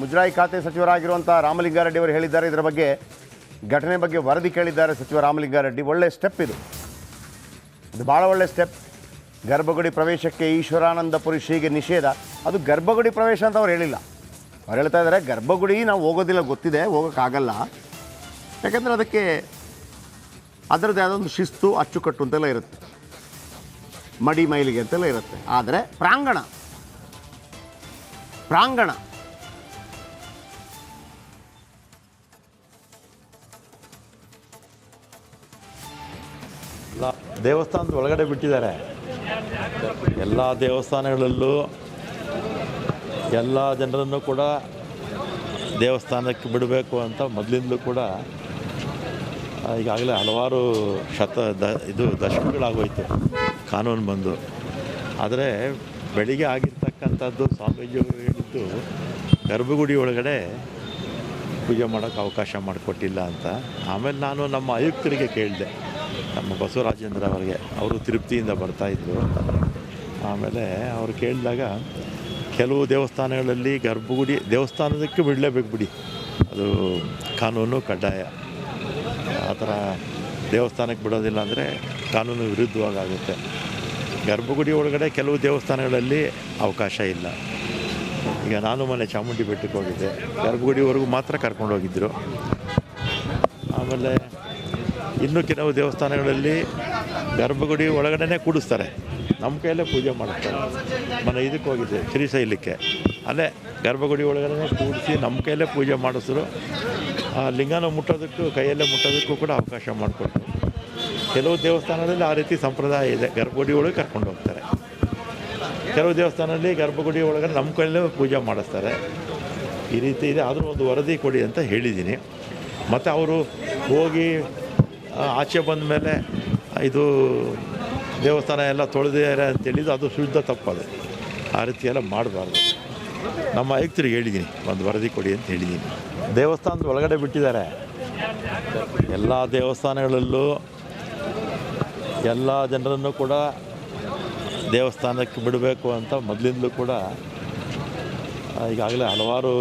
ಮುಜರಾಯಿ ಖಾತೆ ಸಚಿವರಾಗಿರುವಂಥ ರಾಮಲಿಂಗಾರೆಡ್ಡಿ ಅವರು ಹೇಳಿದ್ದಾರೆ. ಇದರ ಬಗ್ಗೆ ಘಟನೆ ಬಗ್ಗೆ ವರದಿ ಕೇಳಿದ್ದಾರೆ ಸಚಿವ ರಾಮಲಿಂಗಾರೆಡ್ಡಿ. ಒಳ್ಳೆಯ ಸ್ಟೆಪ್ ಇದು ಭಾಳ ಒಳ್ಳೆಯ ಸ್ಟೆಪ್. ಗರ್ಭಗುಡಿ ಪ್ರವೇಶಕ್ಕೆ ಈಶ್ವರಾನಂದಪುರಿ ಶ್ರೀಗೆ ನಿಷೇಧ. ಅದು ಗರ್ಭಗುಡಿ ಪ್ರವೇಶ ಅಂತ ಅವ್ರು ಹೇಳಿಲ್ಲ. ಅವ್ರು ಹೇಳ್ತಾ ಇದ್ದಾರೆ ಗರ್ಭಗುಡಿ ನಾವು ಹೋಗೋದಿಲ್ಲ, ಗೊತ್ತಿದೆ, ಹೋಗೋಕ್ಕಾಗಲ್ಲ. ಯಾಕೆಂದರೆ ಅದಕ್ಕೆ ಅದರದ್ದೇ ಆದೊಂದು ಶಿಸ್ತು, ಅಚ್ಚುಕಟ್ಟು ಅಂತೆಲ್ಲ ಇರುತ್ತೆ, ಮಡಿ ಮೈಲಿಗೆ ಅಂತೆಲ್ಲ ಇರುತ್ತೆ. ಆದರೆ ಪ್ರಾಂಗಣ ದೇವಸ್ಥಾನದ ಒಳಗಡೆ ಬಿಟ್ಟಿದ್ದಾರೆ. ಎಲ್ಲ ದೇವಸ್ಥಾನಗಳಲ್ಲೂ ಎಲ್ಲ ಜನರನ್ನು ಕೂಡ ದೇವಸ್ಥಾನಕ್ಕೆ ಬಿಡಬೇಕು ಅಂತ ಮೊದಲಿಂದಲೂ ಕೂಡ ಈಗಾಗಲೇ ಹಲವಾರು ದಶಕಗಳಾಗೋಯಿತು ಕಾನೂನು ಬಂದು. ಆದರೆ ಬೆಳಿಗ್ಗೆ ಆಗಿರ್ತಕ್ಕಂಥದ್ದು ಸ್ವಾಮೀಜಿ ಹೇಳಿದ್ದು ಗರ್ಭಗುಡಿ ಒಳಗಡೆ ಪೂಜೆ ಮಾಡೋಕ್ಕೆ ಅವಕಾಶ ಮಾಡಿಕೊಟ್ಟಿಲ್ಲ ಅಂತ. ಆಮೇಲೆ ನಾನು ನಮ್ಮ ಆಯುಕ್ತರಿಗೆ ಕೇಳಿದೆ, ನಮ್ಮ ಬಸವರಾಜೇಂದ್ರ ಅವರಿಗೆ, ಅವರು ತಿರುಪತಿಯಿಂದ ಬರ್ತಾಯಿದ್ರು. ಆಮೇಲೆ ಅವರು ಕೇಳಿದಾಗ ಕೆಲವು ದೇವಸ್ಥಾನಗಳಲ್ಲಿ ಗರ್ಭಗುಡಿ ದೇವಸ್ಥಾನದಕ್ಕೆ ಬಿಡಲೇಬೇಕು ಬಿಡಿ, ಅದು ಕಾನೂನು ಕಡ್ಡಾಯ. ಆ ಥರ ದೇವಸ್ಥಾನಕ್ಕೆ ಬಿಡೋದಿಲ್ಲ ಅಂದರೆ ಕಾನೂನು ವಿರುದ್ಧವಾಗುತ್ತೆ. ಗರ್ಭಗುಡಿ ಒಳಗಡೆ ಕೆಲವು ದೇವಸ್ಥಾನಗಳಲ್ಲಿ ಅವಕಾಶ ಇಲ್ಲ. ಈಗ ನಾನು ಮೊನ್ನೆ ಚಾಮುಂಡಿ ಬೆಟ್ಟಕ್ಕೆ ಹೋಗಿದ್ದೆ, ಗರ್ಭಗುಡಿವರೆಗೂ ಮಾತ್ರ ಕರ್ಕೊಂಡೋಗಿದ್ದರು. ಆಮೇಲೆ ಇನ್ನೂ ಕೆಲವು ದೇವಸ್ಥಾನಗಳಲ್ಲಿ ಗರ್ಭಗುಡಿ ಒಳಗಡೆ ಕೂಡಿಸ್ತಾರೆ, ನಮ್ಮ ಕೈಯಲ್ಲೇ ಪೂಜೆ ಮಾಡ್ತಾರೆ. ಮೊನ್ನೆ ಇದಕ್ಕೆ ಹೋಗಿದ್ದೆ ಶ್ರೀಶೈಲಕ್ಕೆ, ಅಲ್ಲೇ ಗರ್ಭಗುಡಿ ಒಳಗಡೆ ಕೂಡಿಸಿ ನಮ್ಮ ಕೈಯಲ್ಲೇ ಪೂಜೆ ಮಾಡಿಸಿದ್ರು. ಆ ಲಿಂಗನ ಮುಟ್ಟೋದಕ್ಕೂ ಕೈಯಲ್ಲೇ ಮುಟ್ಟೋದಕ್ಕೂ ಕೂಡ ಅವಕಾಶ ಮಾಡಿಕೊಟ್ರು. ಕೆಲವು ದೇವಸ್ಥಾನದಲ್ಲಿ ಆ ರೀತಿ ಸಂಪ್ರದಾಯ ಇದೆ, ಗರ್ಭಗುಡಿ ಒಳಗೆ ಕರ್ಕೊಂಡು ಹೋಗ್ತಾರೆ. ಕೆಲವು ದೇವಸ್ಥಾನದಲ್ಲಿ ಗರ್ಭಗುಡಿ ಒಳಗಡೆ ನಮ್ಮ ಕೈಯಲ್ಲೇ ಪೂಜೆ ಮಾಡಿಸ್ತಾರೆ. ಈ ರೀತಿ ಇದೆ. ಆದರೂ ಒಂದು ವರದಿ ಕೊಡಿ ಅಂತ ಹೇಳಿದ್ದೀನಿ. ಮತ್ತು ಅವರು ಹೋಗಿ ಆಚೆ ಬಂದ ಮೇಲೆ ಇದು ದೇವಸ್ಥಾನ ಎಲ್ಲ ತೊಳೆದಿದ್ದಾರೆ ಅಂತೇಳಿದ್ದು ಅದು ಶುದ್ಧ ತಪ್ಪದು. ಆ ರೀತಿ ಎಲ್ಲ ಮಾಡಬಾರ್ದು. ನಮ್ಮ ಆಯುಕ್ತರಿಗೆ ಹೇಳಿದ್ದೀನಿ, ಒಂದು ವರದಿ ಕೊಡಿ ಅಂತ ಹೇಳಿದ್ದೀನಿ. ದೇವಸ್ಥಾನದ ಒಳಗಡೆ ಬಿಟ್ಟಿದ್ದಾರೆ. ಎಲ್ಲ ದೇವಸ್ಥಾನಗಳಲ್ಲೂ ಎಲ್ಲ ಜನರನ್ನು ಕೂಡ ದೇವಸ್ಥಾನಕ್ಕೆ ಬಿಡಬೇಕು ಅಂತ ಮೊದಲಿಂದಲೂ ಕೂಡ ಈಗಾಗಲೇ ಹಲವಾರು